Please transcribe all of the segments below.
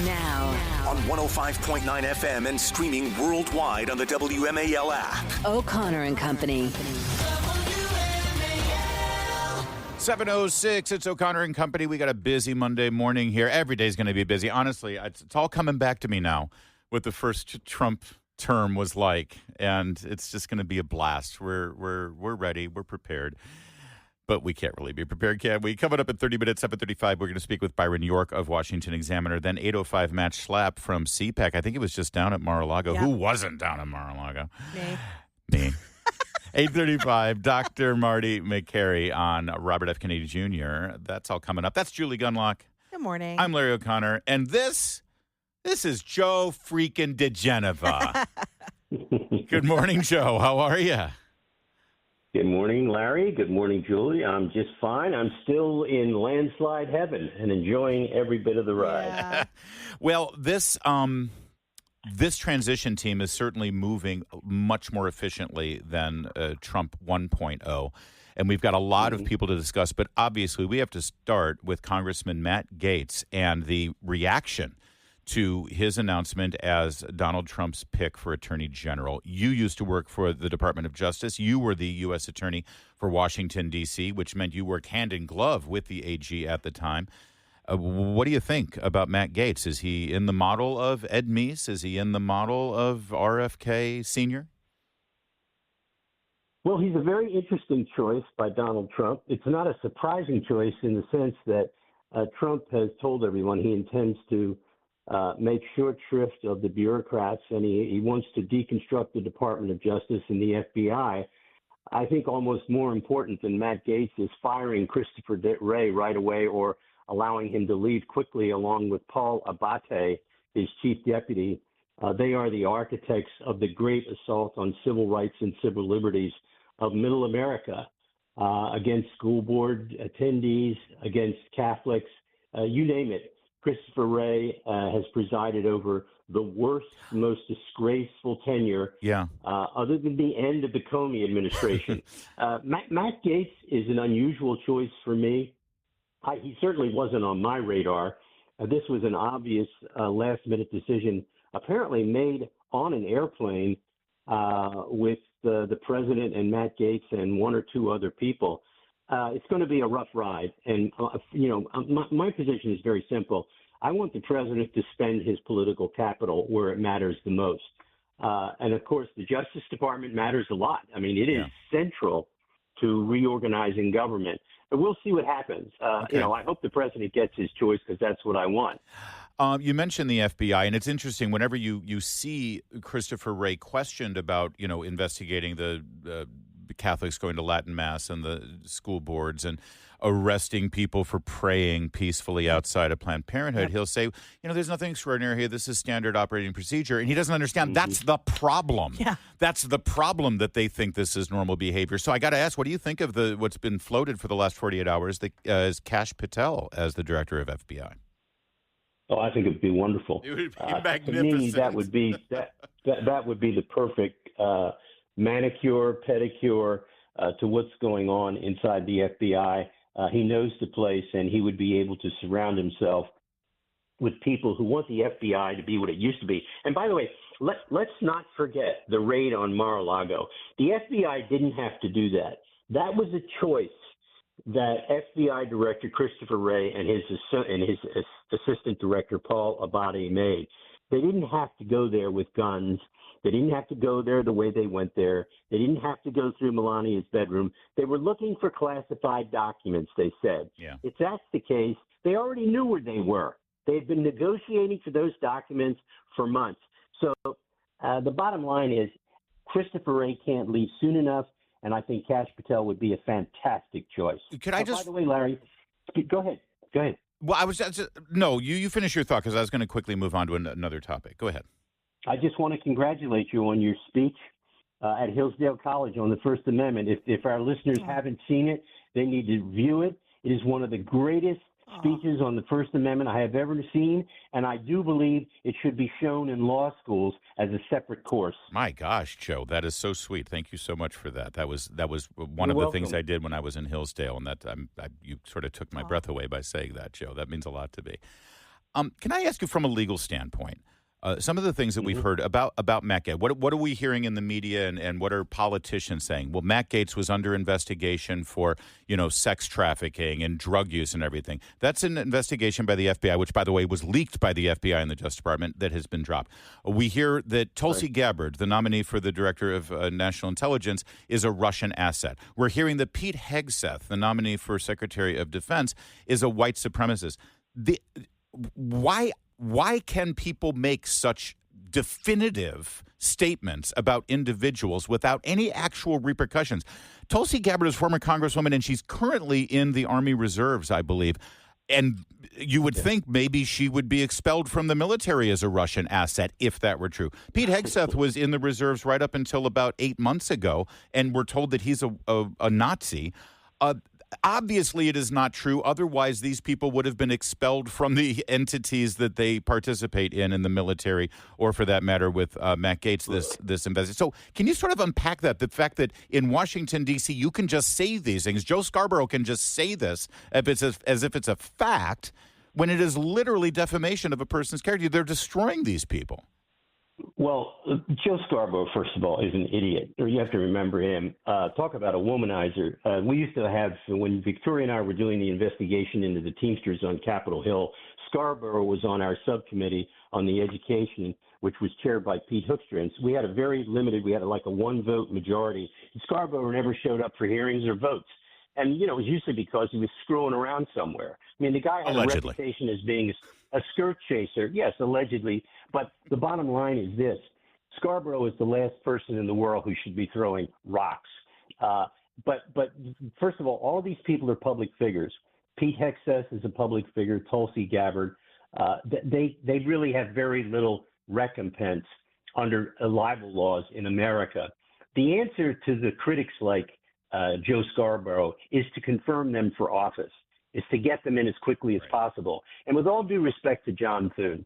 Now. On 105.9 FM and streaming worldwide on the WMAL app. O'Connor and Company. 7:06, it's O'Connor and Company. We got a busy Monday morning here. Every day's going to be busy. Honestly, it's all coming back to me now what the first Trump term was like, and it's just going to be a blast. We're ready. We're prepared. But we can't really be prepared, can we? Coming up at 30 minutes, 7:35, we're going to speak with Byron York of Washington Examiner. Then 8:05, Matt Schlapp from CPAC. I think he was just down at Mar-a-Lago. Yeah. Who wasn't down at Mar-a-Lago? Me. 8:35, Dr. Marty McCary on Robert F. Kennedy Jr. That's all coming up. That's Julie Gunlock. Good morning. I'm Larry O'Connor. And this is Joe freaking diGenova. Good morning, Joe. How are you? Good morning, Larry. Good morning, Julie. I'm just fine. I'm still in landslide heaven and enjoying every bit of the ride. Yeah. Well, this transition team is certainly moving much more efficiently than Trump 1.0. And we've got a lot of people to discuss. But obviously, we have to start with Congressman Matt Gaetz and the reaction to his announcement as Donald Trump's pick for Attorney General. You used to work for the Department of Justice. You were the U.S. Attorney for Washington, D.C., which meant you worked hand in glove with the AG at the time. What do you think about Matt Gaetz? Is he in the model of Ed Meese? Is he in the model of RFK Sr.? Well, he's a very interesting choice by Donald Trump. It's not a surprising choice in the sense that Trump has told everyone he intends to make short shrift of the bureaucrats, and he wants to deconstruct the Department of Justice and the FBI. I think almost more important than Matt Gaetz is firing Christopher Wray right away or allowing him to leave quickly along with Paul Abate, his chief deputy. They are the architects of the great assault on civil rights and civil liberties of middle America against school board attendees, against Catholics, you name it. Christopher Wray has presided over the worst, most disgraceful tenure, other than the end of the Comey administration. Matt Gaetz is an unusual choice for me. He certainly wasn't on my radar. This was an obvious last-minute decision, apparently made on an airplane with the president and Matt Gaetz and one or two other people. It's going to be a rough ride. And, my position is very simple. I want the president to spend his political capital where it matters the most. And, of course, the Justice Department matters a lot. I mean, it is central to reorganizing government. But we'll see what happens. I hope the president gets his choice because that's what I want. You mentioned the FBI, and it's interesting whenever you see Christopher Wray questioned about, investigating the Catholics going to Latin Mass and the school boards and arresting people for praying peacefully outside of Planned Parenthood. He'll say, there's nothing extraordinary here. This is standard operating procedure. And he doesn't understand that's the problem. Yeah. That's the problem, that they think this is normal behavior. So I got to ask, what do you think of what's been floated for the last 48 hours is Kash Patel as the director of FBI? Oh, I think it would be wonderful. It would be magnificent. To me, that would be the perfect manicure, pedicure to what's going on inside the FBI. He knows the place, and he would be able to surround himself with people who want the FBI to be what it used to be. And by the way, let's not forget the raid on Mar-a-Lago. The FBI didn't have to do that. That was a choice that FBI Director Christopher Wray and his assistant director Paul Abate made. They didn't have to go there with guns. They didn't have to go there the way they went there. They didn't have to go through Melania's bedroom. They were looking for classified documents, they said. Yeah. If that's the case, they already knew where they were. They had been negotiating for those documents for months. So the bottom line is Christopher Wray can't leave soon enough, and I think Kash Patel would be a fantastic choice. By the way, Larry, go ahead. Well, you finish your thought because I was going to quickly move on to another topic. Go ahead. I just want to congratulate you on your speech at Hillsdale College on the First Amendment. If our listeners haven't seen it, they need to view it. It is one of the greatest speeches on the First Amendment I have ever seen, and I do believe it should be shown in law schools as a separate course. My gosh, Joe, that is so sweet. Thank you so much for that. That was one of the things I did when I was in Hillsdale, and that you sort of took my breath away by saying that, Joe. That means a lot to me. Can I ask you from a legal standpoint, some of the things that we've heard about Matt Gaetz? What are we hearing in the media, and what are politicians saying? Well, Matt Gaetz was under investigation for, sex trafficking and drug use and everything. That's an investigation by the FBI, which, by the way, was leaked by the FBI and the Justice Department, that has been dropped. We hear that Tulsi Gabbard, the nominee for the Director of National Intelligence, is a Russian asset. We're hearing that Pete Hegseth, the nominee for Secretary of Defense, is a white supremacist. Why can people make such definitive statements about individuals without any actual repercussions? Tulsi Gabbard is a former congresswoman, and she's currently in the Army Reserves, I believe. And you would think maybe she would be expelled from the military as a Russian asset if that were true. Pete Hegseth was in the reserves right up until about 8 months ago, and we're told that he's a Nazi. Obviously, it is not true. Otherwise, these people would have been expelled from the entities that they participate in the military, or for that matter, with Matt Gaetz, this investigation. So can you sort of unpack that, the fact that in Washington, D.C., you can just say these things? Joe Scarborough can just say this as if it's a fact, when it is literally defamation of a person's character. They're destroying these people. Well, Joe Scarborough, first of all, is an idiot. Or you have to remember him. Talk about a womanizer. We used to have, when Victoria and I were doing the investigation into the Teamsters on Capitol Hill, Scarborough was on our subcommittee on the education, which was chaired by Pete Hoekstra. And so we had we had like a one-vote majority. Scarborough never showed up for hearings or votes. And, it was usually because he was screwing around somewhere. I mean, the guy had Allegedly. a reputation as being a skirt chaser. Yes, allegedly. But the bottom line is this. Scarborough is the last person in the world who should be throwing rocks. But first of all these people are public figures. Pete Hegseth is a public figure. Tulsi Gabbard. They really have very little recompense under libel laws in America. The answer to the critics like Joe Scarborough is to confirm them for office, is to get them in as quickly as possible. And with all due respect to John Thune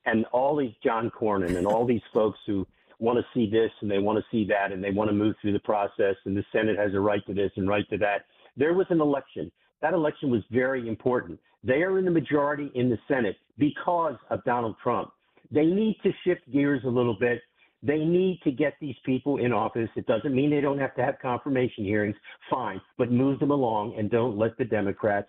and all these John Cornyn and all these folks who want to see this and they want to see that and they want to move through the process and the Senate has a right to this and right to that, there was an election. That election was very important. They are in the majority in the Senate because of Donald Trump. They need to shift gears a little bit. They need to get these people in office. It doesn't mean they don't have to have confirmation hearings, fine, but move them along and don't let the Democrats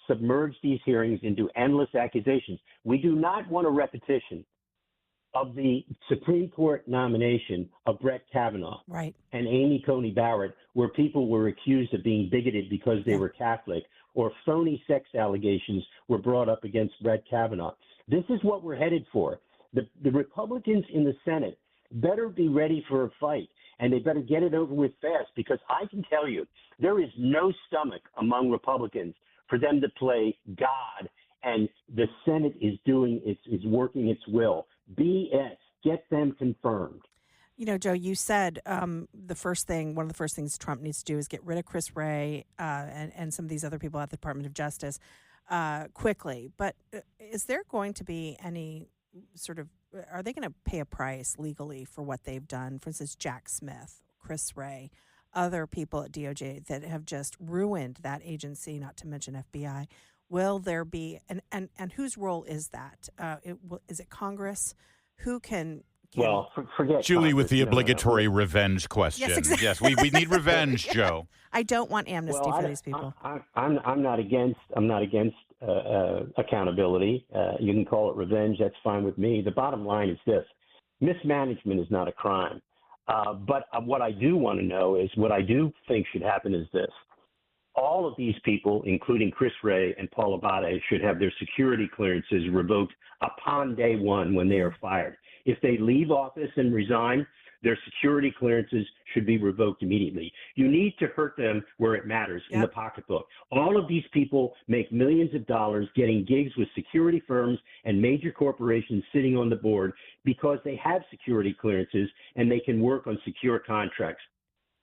submerge these hearings into endless accusations. We do not want a repetition of the Supreme Court nomination of Brett Kavanaugh and Amy Coney Barrett, where people were accused of being bigoted because they were Catholic, or phony sex allegations were brought up against Brett Kavanaugh. This is what we're headed for. The Republicans in the Senate better be ready for a fight, and they better get it over with fast, because I can tell you there is no stomach among Republicans for them to play God, and the Senate is working its will. BS. Get them confirmed. Joe, you said one of the first things Trump needs to do is get rid of Chris Wray and some of these other people at the Department of Justice quickly. But is there going to be any are they going to pay a price legally for what they've done? For instance, Jack Smith, Chris Wray, other people at DOJ that have just ruined that agency, not to mention FBI. Will there be, and whose role is that? Is it Congress? Who can forget Julie Congress. with the obligatory revenge question. Yes, exactly. Yes, we need revenge, Joe. I don't want amnesty for these people. I'm not against accountability. You can call it revenge. That's fine with me. The bottom line is this: mismanagement is not a crime. But what I do want to know is, what I do think should happen is this: all of these people, including Chris Wray and Paul Abate, should have their security clearances revoked upon day one when they are fired. If they leave office and resign, their security clearances should be revoked immediately. You need to hurt them where it matters, in the pocketbook. All of these people make millions of dollars getting gigs with security firms and major corporations sitting on the board because they have security clearances and they can work on secure contracts.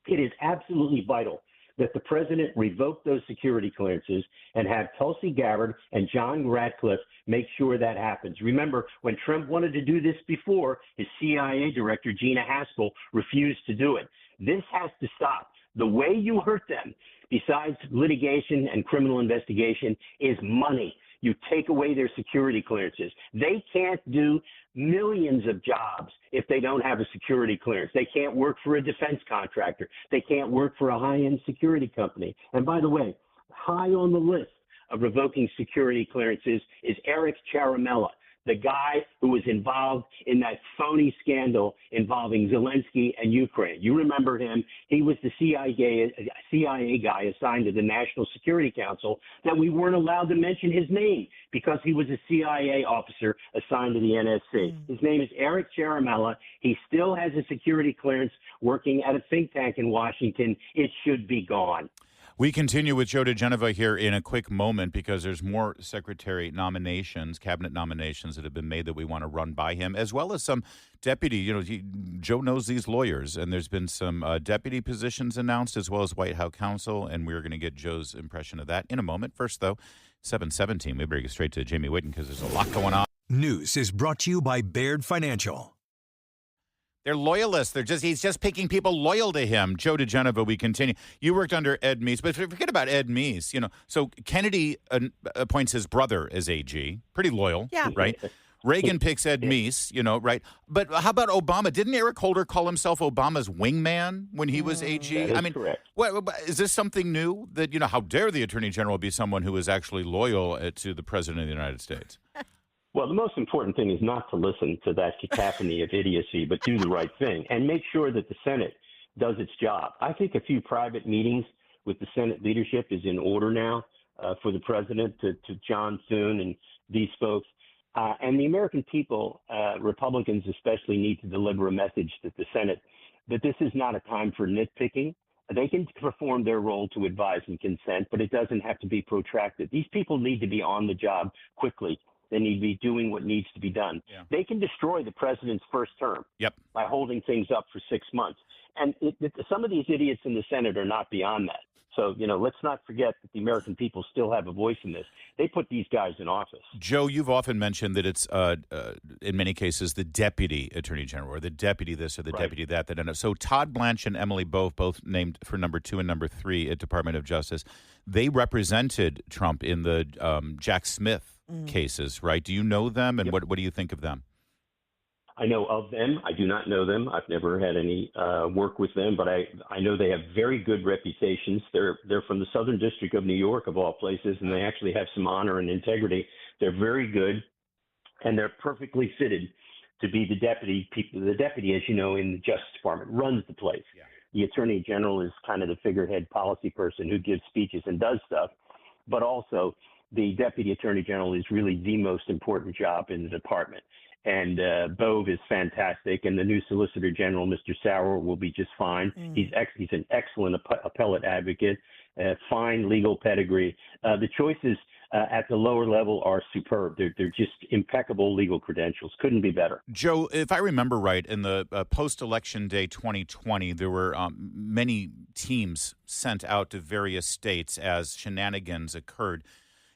It is absolutely vital that the president revoke those security clearances and have Tulsi Gabbard and John Ratcliffe make sure that happens. Remember, when Trump wanted to do this before, his CIA director, Gina Haspel, refused to do it. This has to stop. The way you hurt them, besides litigation and criminal investigation, is money. You take away their security clearances. They can't do millions of jobs if they don't have a security clearance. They can't work for a defense contractor. They can't work for a high-end security company. And by the way, high on the list of revoking security clearances is Eric Ciaramella, the guy who was involved in that phony scandal involving Zelensky and Ukraine. You remember him. He was the CIA guy assigned to the National Security Council that we weren't allowed to mention his name because he was a CIA officer assigned to the NSC. His name is Eric Ciaramella. He still has a security clearance working at a think tank in Washington. It should be gone. We continue with Joe diGenova here in a quick moment because there's more secretary nominations, cabinet nominations that have been made that we want to run by him, as well as some deputy. Joe knows these lawyers, and there's been some deputy positions announced as well as White House counsel, and we're going to get Joe's impression of that in a moment. First, though, 7:17. We better get straight to Jamie Whitten because there's a lot going on. News is brought to you by Baird Financial. They're loyalists. He's just picking people loyal to him. Joe diGenova, we continue. You worked under Ed Meese, but forget about Ed Meese. So Kennedy appoints his brother as AG. Pretty loyal, right? Reagan picks Ed Meese, right? But how about Obama? Didn't Eric Holder call himself Obama's wingman when he was AG? That is correct. Is this something new that, how dare the Attorney General be someone who is actually loyal to the President of the United States? Well, the most important thing is not to listen to that cacophony of idiocy, but do the right thing and make sure that the Senate does its job. I think a few private meetings with the Senate leadership is in order now for the president to John Thune and these folks. And the American people, Republicans especially, need to deliver a message to the Senate that this is not a time for nitpicking. They can perform their role to advise and consent, but it doesn't have to be protracted. These people need to be on the job quickly. They need to be doing what needs to be done. Yeah. They can destroy the president's first term by holding things up for 6 months. And some of these idiots in the Senate are not beyond that. So, let's not forget that the American people still have a voice in this. They put these guys in office. Joe, you've often mentioned that it's, in many cases, the deputy attorney general or the deputy this or the deputy that end up. So Todd Blanche and Emily Both named for number 2 and number 3 at Department of Justice. They represented Trump in the Jack Smith cases, right? Do you know them, and what do you think of them? I know of them. I do not know them. I've never had any work with them, but I know they have very good reputations. They're from the Southern District of New York, of all places, and they actually have some honor and integrity. They're very good, and they're perfectly fitted to be the deputy. The deputy, as you know, in the Justice Department runs the place. Yeah. The Attorney General is kind of the figurehead policy person who gives speeches and does stuff, but also the Deputy Attorney General is really the most important job in the department. And Bove is fantastic, and the new Solicitor General, Mr. Sauer, will be just fine. He's an excellent appellate advocate, fine legal pedigree. The choices at the lower level are superb. They're just impeccable legal credentials. Couldn't be better. Joe, if I remember right, in the post-election day 2020, there were many teams sent out to various states as shenanigans occurred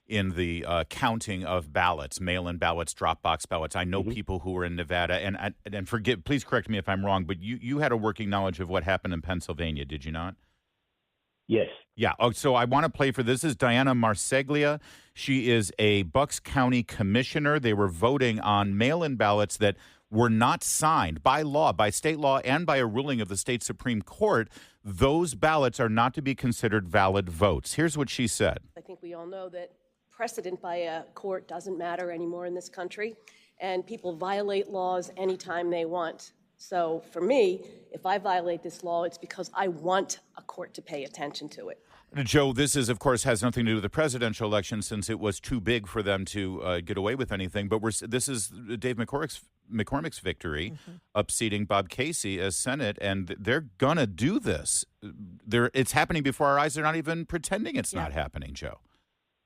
in the counting of ballots, mail-in ballots, drop-box ballots. I know people who were in Nevada, and please correct me if I'm wrong, but you had a working knowledge of what happened in Pennsylvania, did you not? Yes. Yeah. Oh, so I want to play for this. This is Diana Marseglia. She is a Bucks County commissioner. They were voting on mail-in ballots that were not signed by law, by state law, and by a ruling of the state Supreme Court. Those ballots are not to be considered valid votes. Here's what she said. I think we all know that precedent by a court doesn't matter anymore in this country, and people violate laws anytime they want. So for me, if I violate this law, it's because I want a court to pay attention to it. Joe, this is, of course, has nothing to do with the presidential election since it was too big for them to get away with anything. But this is Dave McCormick's victory, upseating Bob Casey as Senate, and they're going to do this. It's happening before our eyes. They're not even pretending it's not happening, Joe.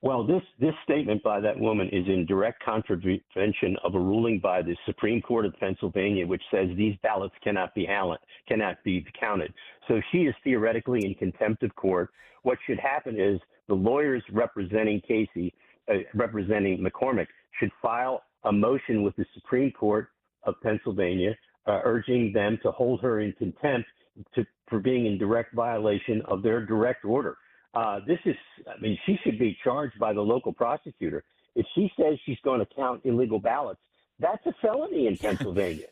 Well, this statement by that woman is in direct contravention of a ruling by the Supreme Court of Pennsylvania, which says these ballots cannot be counted. So she is theoretically in contempt of court. What should happen is the lawyers representing representing McCormick, should file a motion with the Supreme Court of Pennsylvania, urging them to hold her in contempt for being in direct violation of their direct order. She should be charged by the local prosecutor. if she says she's going to count illegal ballots, that's a felony in Pennsylvania.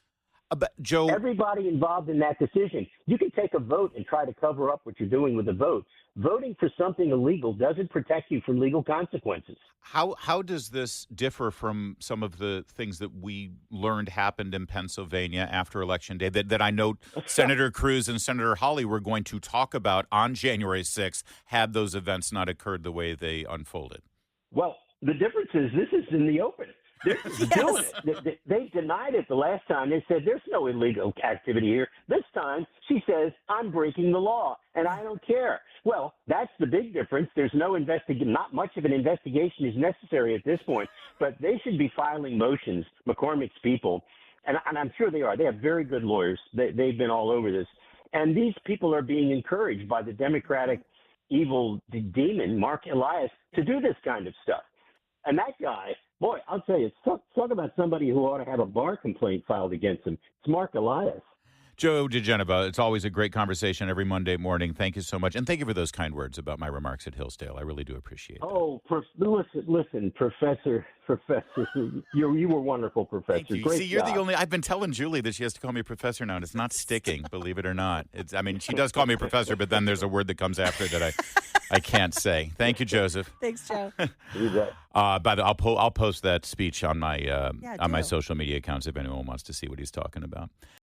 But Joe, Everybody involved in that decision. You can take a vote and try to cover up what you're doing with a vote. Voting for something illegal doesn't protect you from legal consequences. how does this differ from some of the things that we learned happened in Pennsylvania after Election Day that I know Senator Cruz and Senator Hawley were going to talk about on January 6th had those events not occurred the way they unfolded? Well, the difference is this is in the open. They're doing it. They denied it the last time. They said there's no illegal activity here. This time, she says, I'm breaking the law, and I don't care. Well, that's the big difference. There's no not much of an investigation is necessary at this point, but they should be filing motions, McCormick's people, and I'm sure they are. They have very good lawyers. They've been all over this. And these people are being encouraged by the Democratic evil demon, Mark Elias, to do this kind of stuff. And that guy, boy, I'll tell you, talk about somebody who ought to have a bar complaint filed against him. It's Mark Elias. Joe diGenova, it's always a great conversation every Monday morning. Thank you so much. And thank you for those kind words about my remarks at Hillsdale. I really do appreciate that. Oh, listen, Professor, you were wonderful, Professor. Thank you. Great See, you're job. the only. I've been telling Julie that she has to call me Professor now, and it's not sticking, believe it or not. I mean, she does call me Professor, but then there's a word that comes after that I can't say. Thank you, Joseph. Thanks, Joe. You bet. By the I'll post that speech on my do. social media accounts if anyone wants to see what he's talking about.